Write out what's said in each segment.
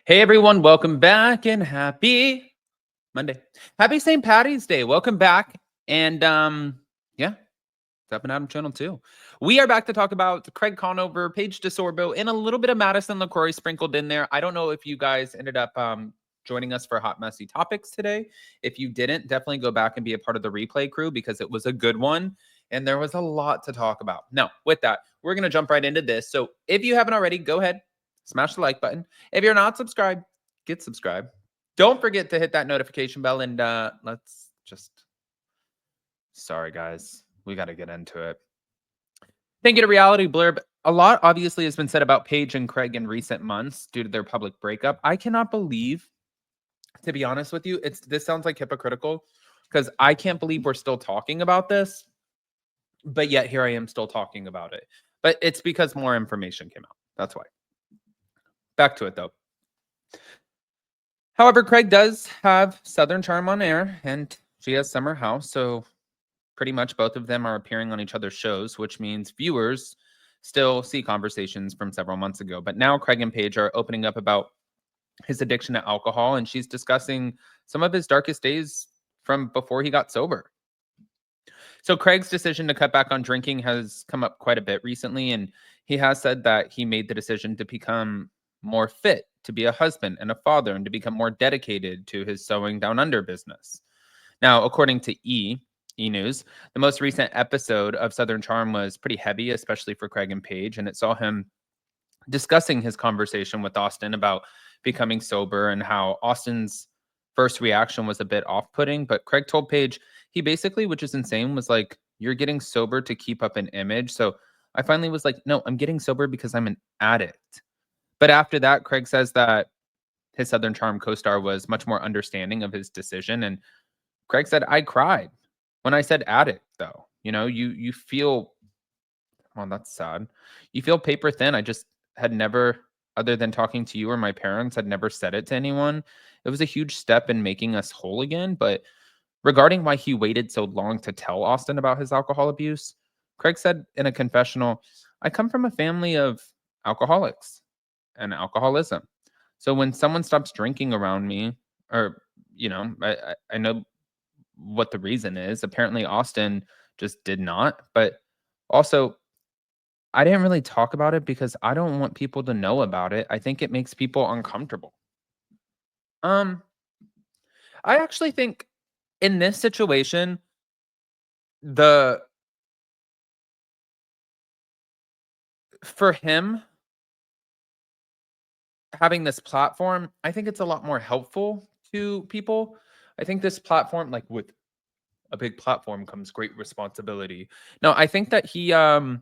Hey everyone, welcome back and happy Monday. Happy St. Patty's Day. Welcome back. And yeah, it's up and Adam channel too. We are back to talk about Craig Conover, Paige DeSorbo, and a little bit of Madison LaCroix sprinkled in there. I don't know if you guys ended up joining us for Hot Messy Topics today. If you didn't, definitely go back and be a part of the replay crew because it was a good one and there was a lot to talk about. Now, with that, we're going to jump right into this. So if you haven't already, go ahead, smash the like button. If you're not subscribed, get subscribed. Don't forget to hit that notification bell and let's just, sorry guys, we got to get into it. Thank you to Reality Blurb. A lot obviously has been said about Paige and Craig in recent months due to their public breakup. I cannot believe, to be honest with you, this sounds like hypocritical because I can't believe we're still talking about this, but yet here I am still talking about it. But it's because more information came out. That's why. Back to it though. However, Craig does have Southern Charm on air and she has Summer House, so pretty much both of them are appearing on each other's shows, which means viewers still see conversations from several months ago. But now Craig and Paige are opening up about his addiction to alcohol, and she's discussing some of his darkest days from before he got sober. So Craig's decision to cut back on drinking has come up quite a bit recently, and he has said that he made the decision to become more fit, to be a husband and a father, and to become more dedicated to his sewing down under business. Now, according to E News, the most recent episode of Southern Charm was pretty heavy, especially for Craig and Paige, and it saw him discussing his conversation with Austin about becoming sober and how Austin's first reaction was a bit off-putting, but Craig told Paige he basically, which is insane, was like, "You're getting sober to keep up an image." So I finally was like, "No, I'm getting sober because I'm an addict." But after that, Craig says that his Southern Charm co-star was much more understanding of his decision, and Craig said, "I cried when I said addict, though. You know, you feel, well, that's sad. You feel paper thin." I just had never, other than talking to you or my parents, had never said it to anyone. It was a huge step in making us whole again. But regarding why he waited so long to tell Austin about his alcohol abuse, Craig said in a confessional, "I come from a family of alcoholics and alcoholism. So when someone stops drinking around me, or, I know what the reason is. Apparently, Austin just did not. But also, I didn't really talk about it because I don't want people to know about it. I think it makes people uncomfortable." Um, I actually think in this situation, the for him having this platform, I think it's a lot more helpful to people. I think this platform, like with a big platform comes great responsibility. No, I think that he I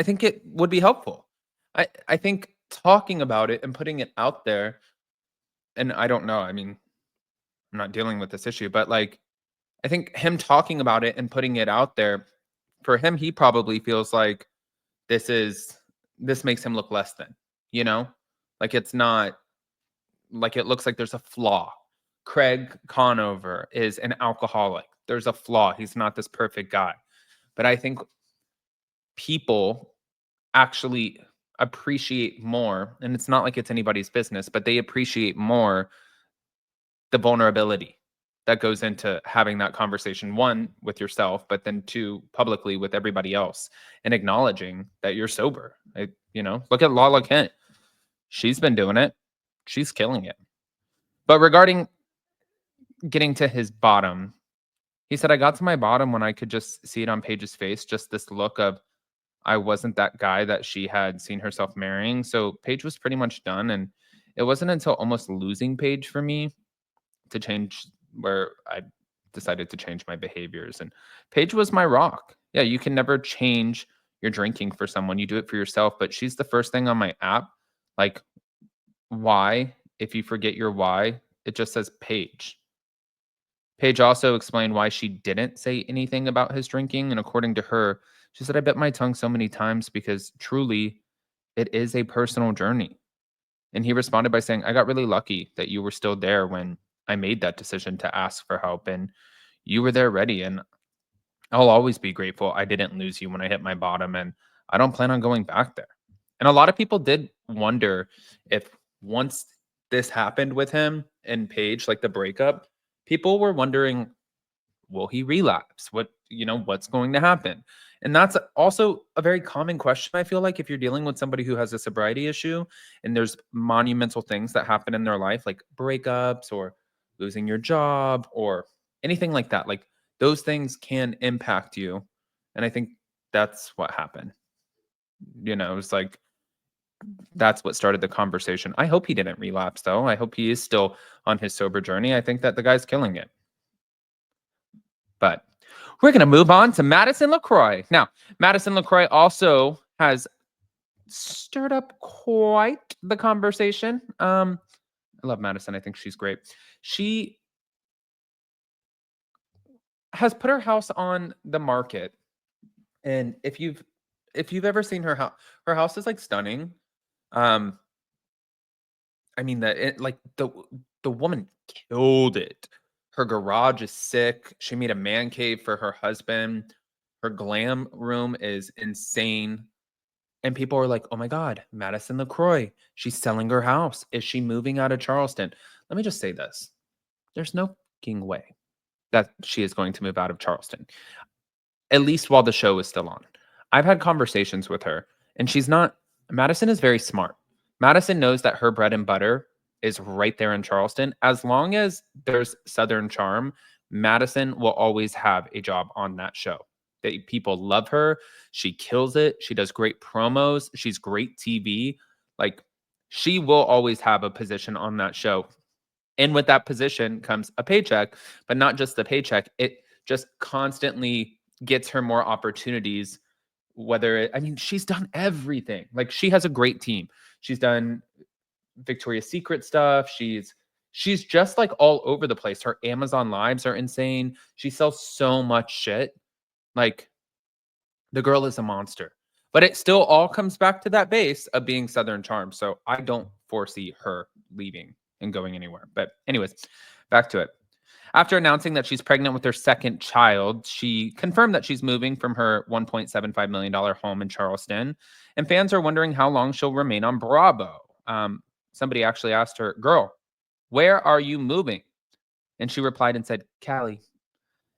think it would be helpful. I think talking about it and putting it out there, and I don't know, I mean, I'm not dealing with this issue, but like I think him talking about it and putting it out there, for him, he probably feels like this is this makes him look less than, you know? Like it's not like it looks like there's a flaw. Craig Conover is an alcoholic. There's a flaw. He's not this perfect guy. But I think people actually appreciate more, and it's not like it's anybody's business, but they appreciate more the vulnerability that goes into having that conversation, one with yourself, but then two publicly with everybody else, and acknowledging that you're sober. Look at Lala Kent. She's been doing it. She's killing it. But regarding getting to his bottom, he said, "I got to my bottom when I could just see it on Paige's face, just this look of I wasn't that guy that she had seen herself marrying." So Paige was pretty much done. And it wasn't until almost losing Paige for me to change, where I decided to change my behaviors. And Paige was my rock. Yeah, you can never change your drinking for someone. You do it for yourself. But she's the first thing on my app. Like, why? If you forget your why, it just says Paige. Paige also explained why she didn't say anything about his drinking. And according to her, she said, "I bit my tongue so many times because truly it is a personal journey." And he responded by saying, "I got really lucky that you were still there when I made that decision to ask for help, and you were there ready. And I'll always be grateful I didn't lose you when I hit my bottom. And I don't plan on going back there." And a lot of people did wonder if once this happened with him and Paige, like the breakup, people were wondering, will he relapse? What's going to happen? And that's also a very common question. I feel like if you're dealing with somebody who has a sobriety issue and there's monumental things that happen in their life, like breakups or losing your job or anything like that, like those things can impact you. And I think that's what happened. It's like that's what started the conversation. I hope he didn't relapse, though. I hope he is still on his sober journey. I think that the guy's killing it. But we're going to move on to Madison LaCroix. Now, Madison LaCroix also has stirred up quite the conversation. I love Madison. I think she's great. She has put her house on the market. And if you've ever seen her house is like stunning. I mean the woman killed it. Her garage is sick. She made a man cave for her husband. Her glam room is insane. And people are like, "Oh my God, Madison LaCroix, she's selling her house. Is she moving out of Charleston?" Let me just say this. There's no fucking way that she is going to move out of Charleston, at least while the show is still on. I've had conversations with her, and Madison is very smart. Madison knows that her bread and butter is right there in Charleston. As long as there's Southern charm, Madison will always have a job on that show. People love her. She kills it. She does great promos. She's great TV. Like, she will always have a position on that show. And with that position comes a paycheck, but not just the paycheck. It just constantly gets her more opportunities. She's done everything. Like, she has a great team. She's done Victoria's Secret stuff. She's just like all over the place. Her Amazon lives are insane. She sells so much shit. Like, the girl is a monster. But it still all comes back to that base of being Southern charm. So I don't foresee her leaving and going anywhere. But anyways, back to it. After announcing that she's pregnant with her second child, she confirmed that she's moving from her $1.75 million home in Charleston. And fans are wondering how long she'll remain on Bravo. Somebody actually asked her, "Girl, where are you moving?" And she replied and said, "Cali."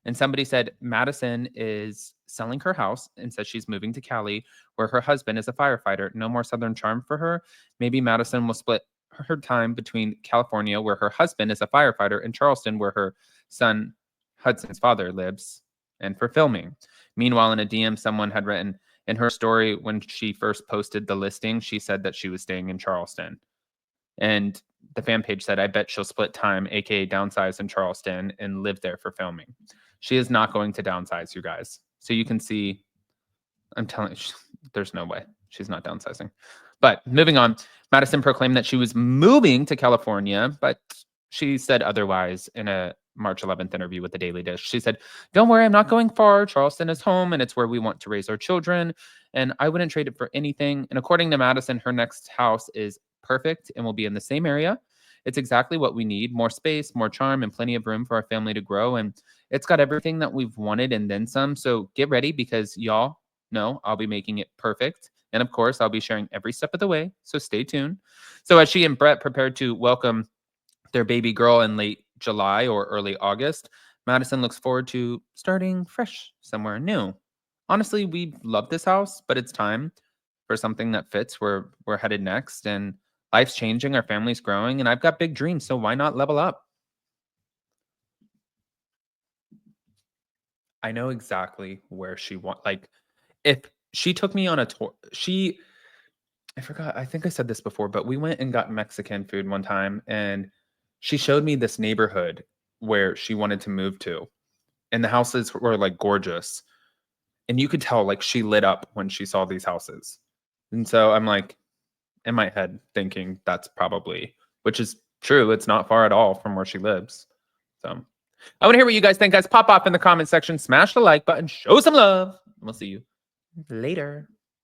And somebody said Madison is selling her house and says she's moving to Cali, where her husband is a firefighter. No more Southern charm for her. Maybe Madison will split her time between California, where her husband is a firefighter, and Charleston, where her son Hudson's father lives, and for filming. Meanwhile, in a DM, someone had written in her story when she first posted the listing, she said that she was staying in Charleston. And the fan page said, "I bet she'll split time, aka downsize in Charleston, and live there for filming." She is not going to downsize, you guys. So you can see, I'm telling you, there's no way. She's not downsizing. But moving on, Madison proclaimed that she was moving to California, but she said otherwise in a March 11th interview with the Daily Dish. She said, "Don't worry, I'm not going far. Charleston is home, and it's where we want to raise our children, and I wouldn't trade it for anything." And according to Madison, her next house is perfect and will be in the same area. It's exactly what we need: more space, more charm, and plenty of room for our family to grow. And it's got everything that we've wanted and then some. So get ready, because y'all know I'll be making it perfect. And of course, I'll be sharing every step of the way. So stay tuned. So as she and Brett prepared to welcome their baby girl in late July or early August, Madison looks forward to starting fresh somewhere new. Honestly, we love this house, but it's time for something that fits where we're headed next. And life's changing, our family's growing, and I've got big dreams. So why not level up? I know exactly where she like, if she took me on a tour, I forgot, I think I said this before, but we went and got Mexican food one time, and she showed me this neighborhood where she wanted to move to, and the houses were like gorgeous. And you could tell like she lit up when she saw these houses. And so I'm like in my head thinking that's probably, which is true. It's not far at all from where she lives. So I want to hear what you guys think, guys. Pop off in the comment section, smash the like button, show some love. We'll see you later.